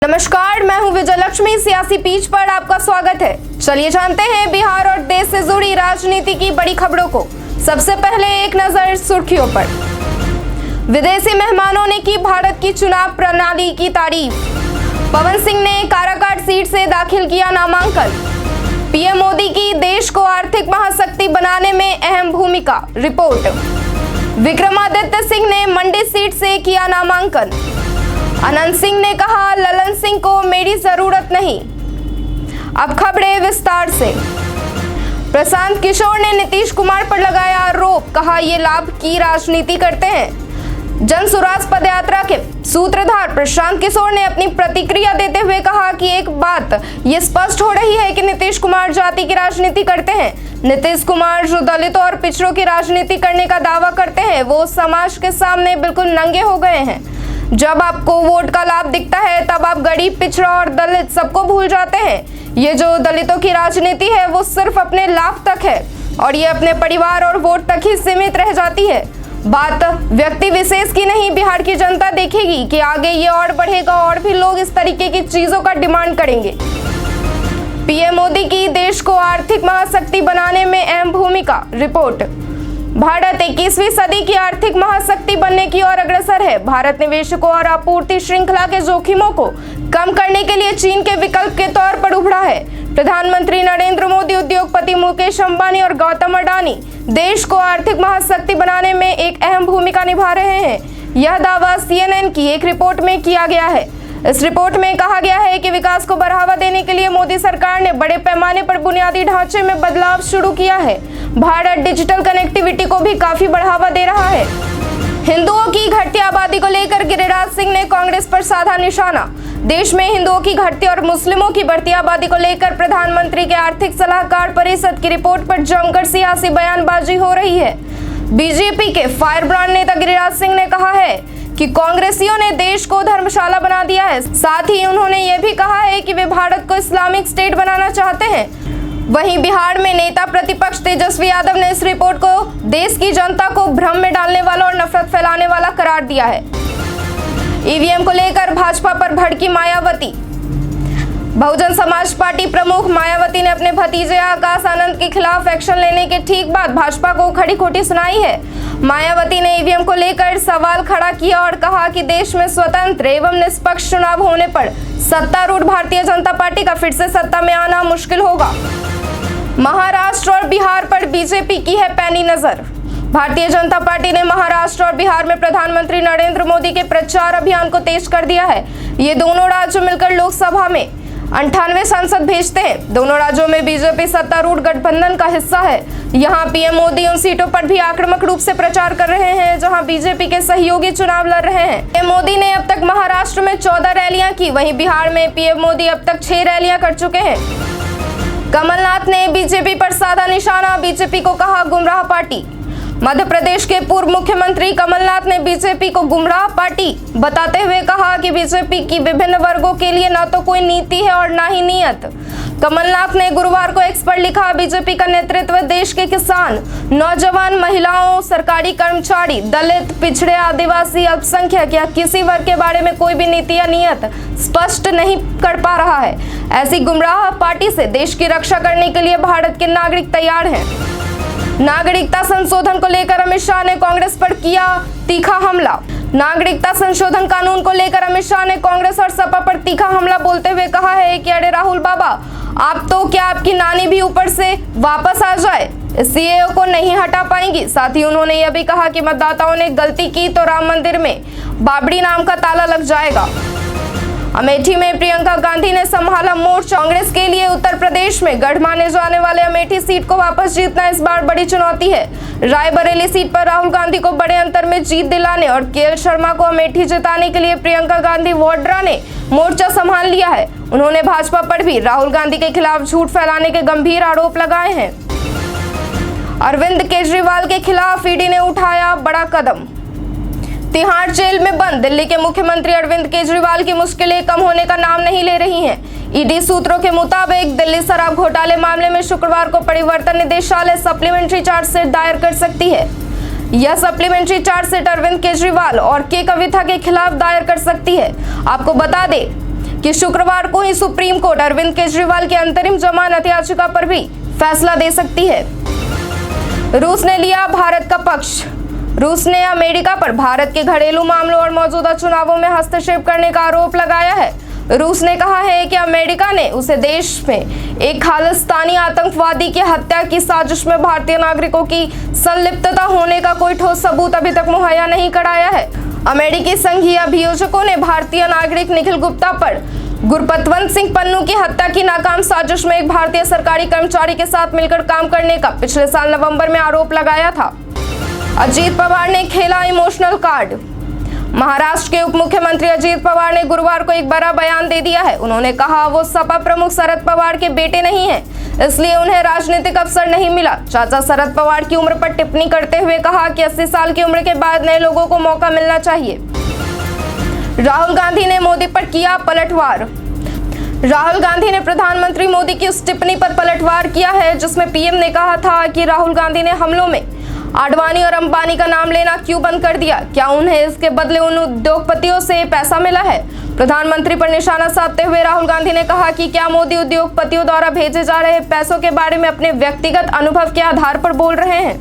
नमस्कार, मैं हूं विजयलक्ष्मी। सियासी पीच पर आपका स्वागत है। चलिए जानते हैं बिहार और देश से जुड़ी राजनीति की बड़ी खबरों को। सबसे पहले एक नजर सुर्खियों पर। विदेशी मेहमानों ने की भारत की चुनाव प्रणाली की तारीफ। पवन सिंह ने काराकाट सीट से दाखिल किया नामांकन। पीएम मोदी की देश को आर्थिक महाशक्ति बनाने में अहम भूमिका, रिपोर्ट। विक्रमादित्य सिंह ने मंडी सीट से किया नामांकन। अनंत सिंह ने कहा, ललन सिंह को मेरी जरूरत नहीं। अब खबरें विस्तार से। प्रशांत किशोर ने नीतीश कुमार पर लगाया आरोप, कहा ये लाभ की राजनीति करते हैं। जन स्वराज पदयात्रा के सूत्रधार प्रशांत किशोर ने अपनी प्रतिक्रिया देते हुए कहा कि एक बात ये स्पष्ट हो रही है कि नीतीश कुमार जाति की राजनीति करते हैं। नीतीश कुमार जो दलितों और पिछड़ों की राजनीति करने का दावा करते हैं, वो समाज के सामने बिल्कुल नंगे हो गए हैं। जब आपको वोट का लाभ दिखता है तब आप गरीब, पिछड़ा और दलित सबको भूल जाते हैं। ये जो दलितों की राजनीति है वो सिर्फ अपने लाभ तक है और ये अपने परिवार और वोट तक ही सीमित रह जाती है। बात व्यक्ति विशेष की नहीं, बिहार की जनता देखेगी कि आगे ये और बढ़ेगा और भी लोग इस तरीके की चीजों का डिमांड करेंगे। पीएम मोदी की देश को आर्थिक महाशक्ति बनाने में अहम भूमिका, रिपोर्ट। भारत 21वीं सदी की आर्थिक महाशक्ति बनने की ओर अग्रसर है। भारत निवेशकों और आपूर्ति श्रृंखला के जोखिमों को कम करने के लिए चीन के विकल्प के तौर पर उभरा है। प्रधानमंत्री नरेंद्र मोदी, उद्योगपति मुकेश अंबानी और गौतम अडानी देश को आर्थिक महाशक्ति बनाने में एक अहम भूमिका निभा रहे हैं। यह दावा CNN की एक रिपोर्ट में किया गया है। इस रिपोर्ट में कहा गया है कि विकास को बढ़ावा देने के लिए मोदी सरकार ने बड़े पैमाने पर बुनियादी ढांचे में बदलाव शुरू किया है। भारत डिजिटल कनेक्टिविटी को भी काफी बढ़ावा दे रहा है। हिंदुओं की घटती आबादी को लेकर गिरिराज सिंह ने कांग्रेस पर साधा निशाना। देश में हिंदुओं की घटती और मुस्लिमों की बढ़ती आबादी को लेकर प्रधानमंत्री के आर्थिक सलाहकार परिषद की रिपोर्ट पर जमकर सियासी बयानबाजी हो रही है। बीजेपी के फायर ब्रांड नेता गिरिराज सिंह ने कहा है कि कांग्रेसियों ने देश को धर्मशाला बना दिया है। साथ ही उन्होंने ये भी कहा है कि वे भारत को इस्लामिक स्टेट बनाना चाहते हैं। वहीं बिहार में नेता प्रतिपक्ष तेजस्वी यादव ने इस रिपोर्ट को देश की जनता को भ्रम में डालने वाला और नफरत फैलाने वाला करार दिया है। ईवीएम को लेकर भाजपा पर भड़की मायावती। बहुजन समाज पार्टी प्रमुख मायावती ने अपने भतीजे आकाश आनंद के खिलाफ एक्शन लेने के ठीक बाद भाजपा को खड़ी खोटी सुनाई है। मायावती ने ईवीएम को लेकर सवाल खड़ा किया और कहा कि देश में स्वतंत्र एवं निष्पक्ष चुनाव होने पर सत्तारूढ़ भारतीय जनता पार्टी का फिर से सत्ता में आना मुश्किल होगा। महाराष्ट्र और बिहार पर बीजेपी की है पैनी नजर। भारतीय जनता पार्टी ने महाराष्ट्र और बिहार में प्रधानमंत्री नरेंद्र मोदी के प्रचार अभियान को तेज कर दिया है। ये दोनों राज्य मिलकर लोकसभा में 98 सांसद भेजते हैं। दोनों राज्यों में बीजेपी सत्तारूढ़ गठबंधन का हिस्सा है। यहाँ पीएम मोदी उन सीटों पर भी आक्रामक रूप से प्रचार कर रहे हैं जहाँ बीजेपी के सहयोगी चुनाव लड़ रहे हैं। पीएम मोदी ने अब तक महाराष्ट्र में 14 रैलियां की, वहीं बिहार में पीएम मोदी अब तक 6 रैलियां कर चुके हैं। कमलनाथ ने बीजेपी पर साधा निशाना, बीजेपी को कहा गुमराह पार्टी। मध्य प्रदेश के पूर्व मुख्यमंत्री कमलनाथ ने बीजेपी को गुमराह पार्टी बताते हुए कहा कि बीजेपी की विभिन्न वर्गों के लिए न तो कोई नीति है और न ही नियत। कमलनाथ ने गुरुवार को एक्स पर लिखा, बीजेपी का नेतृत्व देश के किसान, नौजवान, महिलाओं, सरकारी कर्मचारी, दलित, पिछड़े, आदिवासी, अल्पसंख्यक या किसी वर्ग के बारे में कोई भी नीति या नियत स्पष्ट नहीं कर पा रहा है। ऐसी गुमराह पार्टी से देश की रक्षा करने के लिए भारत के नागरिक तैयार हैं। नागरिकता संशोधन को लेकर अमित शाह ने कांग्रेस पर किया तीखा हमला। नागरिकता संशोधन कानून को लेकर अमित शाह ने कांग्रेस और सपा पर तीखा हमला बोलते हुए कहा है कि अरे राहुल बाबा, आप तो क्या आपकी नानी भी ऊपर से वापस आ जाए, सीएए को नहीं हटा पाएंगी। साथ ही उन्होंने यह भी कहा कि मतदाताओं ने गलती की तो राम मंदिर में बाबरी नाम का ताला लग जाएगा। अमेठी में प्रियंका गांधी ने संभाला मोर्चा। कांग्रेस के लिए उत्तर प्रदेश में गढ़ माने जाने वाले अमेठी सीट को वापस जीतना इस बार बड़ी चुनौती है। रायबरेली सीट पर राहुल गांधी को बड़े अंतर में जीत दिलाने और केएल शर्मा को अमेठी जिताने के लिए प्रियंका गांधी वाड्रा ने मोर्चा संभाल लिया है। उन्होंने भाजपा पर भी राहुल गांधी के खिलाफ झूठ फैलाने के गंभीर आरोप लगाए हैं। अरविंद केजरीवाल के खिलाफ ईडी ने उठाया बड़ा कदम। तिहाड़ जेल में बंद दिल्ली के मुख्यमंत्री अरविंद केजरीवाल की मुश्किलें कम होने का नाम नहीं ले रही हैं। ईडी सूत्रों के मुताबिक दिल्ली शराब घोटाले मामले में शुक्रवार को परिवर्तन निदेशालय सप्लीमेंट्री चार्जशीट दायर कर सकती है। यह सप्लीमेंट्री चार्जशीट अरविंद केजरीवाल और के कविता के खिलाफ दायर कर सकती है। आपको बता दें कि शुक्रवार को ही सुप्रीम कोर्ट अरविंद केजरीवाल की अंतरिम जमानत याचिका पर भी फैसला दे सकती है। रूस ने लिया भारत का पक्ष। रूस ने अमेरिका पर भारत के घरेलू मामलों और मौजूदा चुनावों में हस्तक्षेप करने का आरोप लगाया है। रूस ने कहा है कि अमेरिका ने उसे देश में एक खालिस्तानी आतंकवादी की हत्या की साजिश में भारतीय नागरिकों की संलिप्तता होने का कोई ठोस सबूत अभी तक मुहैया नहीं कराया है। अमेरिकी संघीय अभियोजकों ने भारतीय नागरिक निखिल गुप्ता पर गुरपतवंत सिंह पन्नू की हत्या की नाकाम साजिश में एक भारतीय सरकारी कर्मचारी के साथ मिलकर काम करने का पिछले साल नवंबर में आरोप लगाया था। अजीत पवार ने खेला इमोशनल कार्ड। महाराष्ट्र के उप मुख्यमंत्री अजीत पवार ने गुरुवार को एक बड़ा बयान दे दिया है। उन्होंने कहा वो सपा प्रमुख शरद पवार के बेटे नहीं हैं, इसलिए उन्हें राजनीतिक अवसर नहीं मिला। चाचा शरद पवार की उम्र पर टिप्पणी करते हुए कहा कि 80 साल की उम्र के बाद नए लोगों को मौका मिलना चाहिए। राहुल गांधी ने मोदी पर किया पलटवार। राहुल गांधी ने प्रधानमंत्री मोदी की उस टिप्पणी पर पलटवार किया है जिसमें पीएम ने कहा था कि राहुल गांधी ने हमलों में आडवाणी और अंबानी का नाम लेना क्यों बंद कर दिया, क्या उन्हें इसके बदले उन उद्योगपतियों से पैसा मिला है। प्रधानमंत्री पर निशाना साधते हुए राहुल गांधी ने कहा कि क्या मोदी उद्योगपतियों द्वारा भेजे जा रहे पैसों के बारे में अपने व्यक्तिगत अनुभव के आधार पर बोल रहे हैं।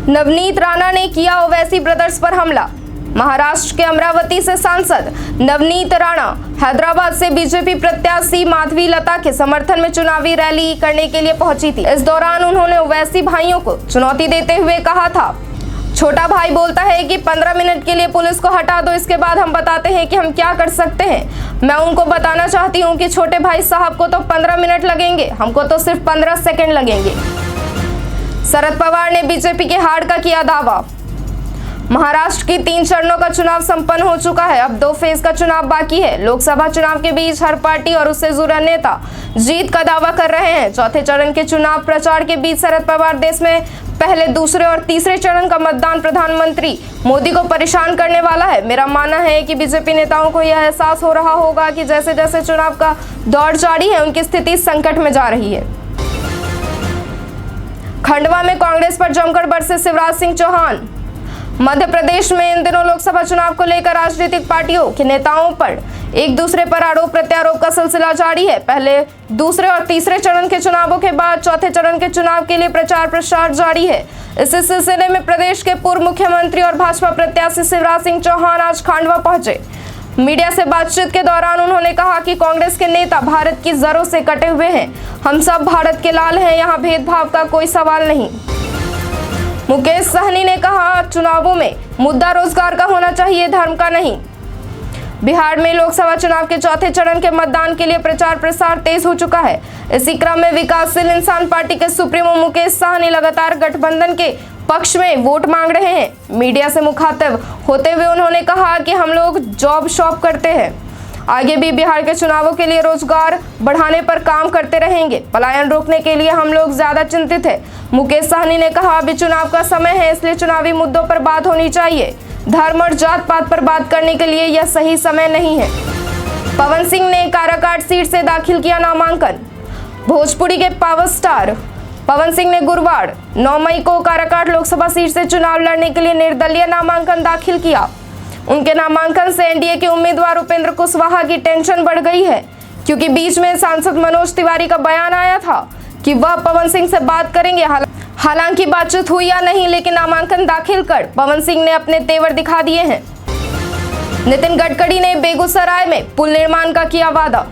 नवनीत राणा ने किया ओवैसी ब्रदर्स पर हमला। महाराष्ट्र के अमरावती से सांसद नवनीत राणा हैदराबाद से बीजेपी प्रत्याशी माधवी लता के समर्थन में चुनावी रैली करने के लिए पहुंची थी। इस दौरान उन्होंने ओवैसी भाइयों को चुनौती देते हुए कहा था, छोटा भाई बोलता है कि 15 मिनट के लिए पुलिस को हटा दो, इसके बाद हम बताते हैं कि हम क्या कर सकते हैं। मैं उनको बताना चाहती हूँ कि छोटे भाई साहब को तो 15 मिनट लगेंगे, हमको तो सिर्फ 15 सेकेंड लगेंगे। शरद पवार ने बीजेपी के हार का किया दावा। महाराष्ट्र की 3 चरणों का चुनाव संपन्न हो चुका है, अब 2 फेज का चुनाव बाकी है। लोकसभा चुनाव के बीच हर पार्टी और उससे जुड़े नेता जीत का दावा कर रहे हैं। चौथे चरण के चुनाव प्रचार के बीच शरद पवार देश में पहले, दूसरे और तीसरे चरण का मतदान प्रधानमंत्री मोदी को परेशान करने वाला है। मेरा मानना है कि बीजेपी नेताओं को यह एहसास हो रहा होगा कि जैसे जैसे चुनाव का दौर जारी है उनकी स्थिति संकट में जा रही है। खंडवा में कांग्रेस पर जमकर बरसे शिवराज सिंह चौहान। मध्य प्रदेश में इन दिनों लोकसभा चुनाव को लेकर राजनीतिक पार्टियों के नेताओं पर एक दूसरे पर आरोप प्रत्यारोप का सिलसिला जारी है। पहले, दूसरे और तीसरे चरण के चुनावों के बाद चौथे चरण के चुनाव के लिए प्रचार प्रसार जारी है। इसी सिलसिले में प्रदेश के पूर्व मुख्यमंत्री और भाजपा प्रत्याशी शिवराज सिंह चौहान आज खंडवा पहुंचे। मीडिया से बातचीत के दौरान उन्होंने कहा कि कांग्रेस के नेता भारत की जड़ों से कटे हुए हैं, हम सब भारत के लाल हैं, यहाँ भेदभाव का कोई सवाल नहीं। मुकेश सहनी ने कहा, चुनावों में मुद्दा रोजगार का होना चाहिए, धर्म का नहीं। बिहार में लोकसभा चुनाव के चौथे चरण के मतदान के लिए प्रचार प्रसार तेज हो चुका है। इसी क्रम में विकासशील इंसान पार्टी के सुप्रीमो मुकेश सहनी लगातार गठबंधन के पक्ष में वोट मांग रहे हैं। मीडिया से मुखातिब होते हुए उन्होंने कहा कि हम लोग जॉब शॉप करते हैं, आगे भी बिहार के चुनावों के लिए रोजगार बढ़ाने पर काम करते रहेंगे, पलायन रोकने के लिए हम लोग ज्यादा चिंतित है। मुकेश सहनी ने कहा, अभी चुनाव का समय है, इसलिए चुनावी मुद्दों पर बात होनी चाहिए, धर्म और जात पात पर बात करने के लिए यह सही समय नहीं है। पवन सिंह ने काराकाट सीट से दाखिल किया नामांकन। भोजपुरी के पावर स्टार पवन सिंह ने गुरुवार 9 मई को काराकाट लोकसभा सीट से चुनाव लड़ने के लिए निर्दलीय नामांकन दाखिल किया। उनके नामांकन से एनडीए के उम्मीदवार उपेंद्र कुशवाहा की टेंशन बढ़ गई है, क्योंकि बीच में सांसद मनोज तिवारी का बयान आया था कि वह पवन सिंह से बात करेंगे। हालांकि बातचीत हुई या नहीं, लेकिन नामांकन दाखिल कर पवन सिंह ने अपने तेवर दिखा दिए हैं। नितिन गडकरी ने बेगूसराय में पुल निर्माण का किया वादा।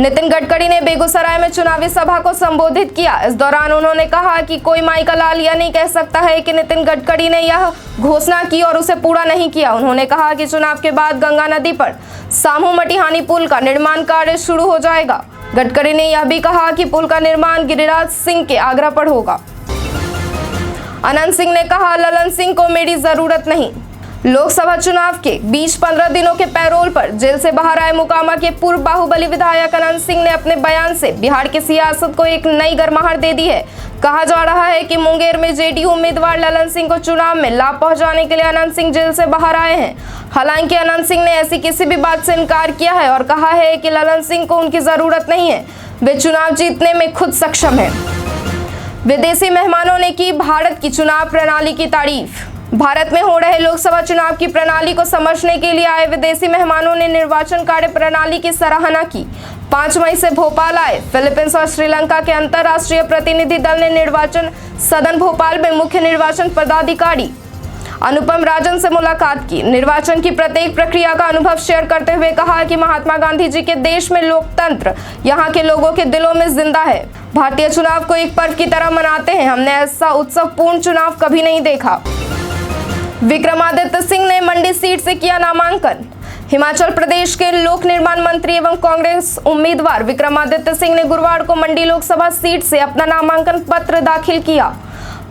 नितिन गडकरी ने बेगूसराय में चुनावी सभा को संबोधित किया। इस दौरान उन्होंने कहा कि कोई माई का लाल यह नहीं कह सकता है कि नितिन गडकरी ने यह घोषणा की और उसे पूरा नहीं किया। उन्होंने कहा कि चुनाव के बाद गंगा नदी पर सामू मटिहानी पुल का निर्माण कार्य शुरू हो जाएगा। गडकरी ने यह भी कहा कि पुल का निर्माण गिरिराज सिंह के आग्रह पर होगा। अनंत सिंह ने कहा, ललन सिंह को मेरी जरूरत नहीं। लोकसभा चुनाव के बीच 15 दिनों के पैरोल पर जेल से बाहर आए मोकामा के पूर्व बाहुबली विधायक अनंत सिंह ने अपने बयान से बिहार की सियासत को एक नई गर्माहट दे दी है। कहा जा रहा है कि मुंगेर में जेडीयू उम्मीदवार ललन सिंह को चुनाव में लाभ पहुंचाने के लिए अनंत सिंह जेल से बाहर आए हैं। हालांकि अनंत सिंह ने ऐसी किसी भी बात से इनकार किया है और कहा है कि ललन सिंह को उनकी जरूरत नहीं है, वे चुनाव जीतने में खुद सक्षम है। विदेशी मेहमानों ने की भारत की चुनाव प्रणाली की तारीफ। भारत में हो रहे लोकसभा चुनाव की प्रणाली को समझने के लिए आए विदेशी मेहमानों ने निर्वाचन कार्य प्रणाली की सराहना की। 5 मई से भोपाल आए फिलीपींस और श्रीलंका के अंतर्राष्ट्रीय प्रतिनिधि दल ने निर्वाचन सदन भोपाल में मुख्य निर्वाचन पदाधिकारी अनुपम राजन से मुलाकात की। निर्वाचन की प्रत्येक प्रक्रिया का अनुभव शेयर करते हुए कहा कि महात्मा गांधी जी के देश में लोकतंत्र यहाँ के लोगों के दिलों में जिंदा है। भारतीय चुनाव को एक पर्व की तरह मनाते हैं। हमने ऐसा उत्सवपूर्ण चुनाव कभी नहीं देखा। विक्रमादित्य सिंह ने मंडी सीट से किया नामांकन। हिमाचल प्रदेश के लोक निर्माण मंत्री एवं कांग्रेस उम्मीदवार विक्रमादित्य सिंह ने गुरुवार को मंडी लोकसभा सीट से अपना नामांकन पत्र दाखिल किया।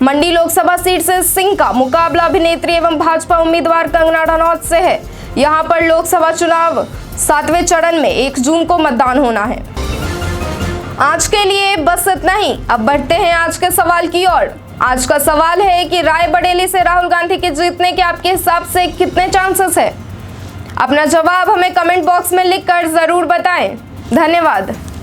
मंडी लोकसभा सीट से सिंह का मुकाबला अभिनेत्री एवं भाजपा उम्मीदवार कंगना रनौत से है। यहां पर लोकसभा चुनाव 7वें चरण में 1 जून को मतदान होना है। आज के लिए बस इतना ही। अब बढ़ते हैं आज के सवाल की ओर। आज का सवाल है कि रायबरेली से राहुल गांधी के जीतने के आपके हिसाब से कितने चांसेस है? अपना जवाब हमें कमेंट बॉक्स में लिखकर जरूर बताएं। धन्यवाद।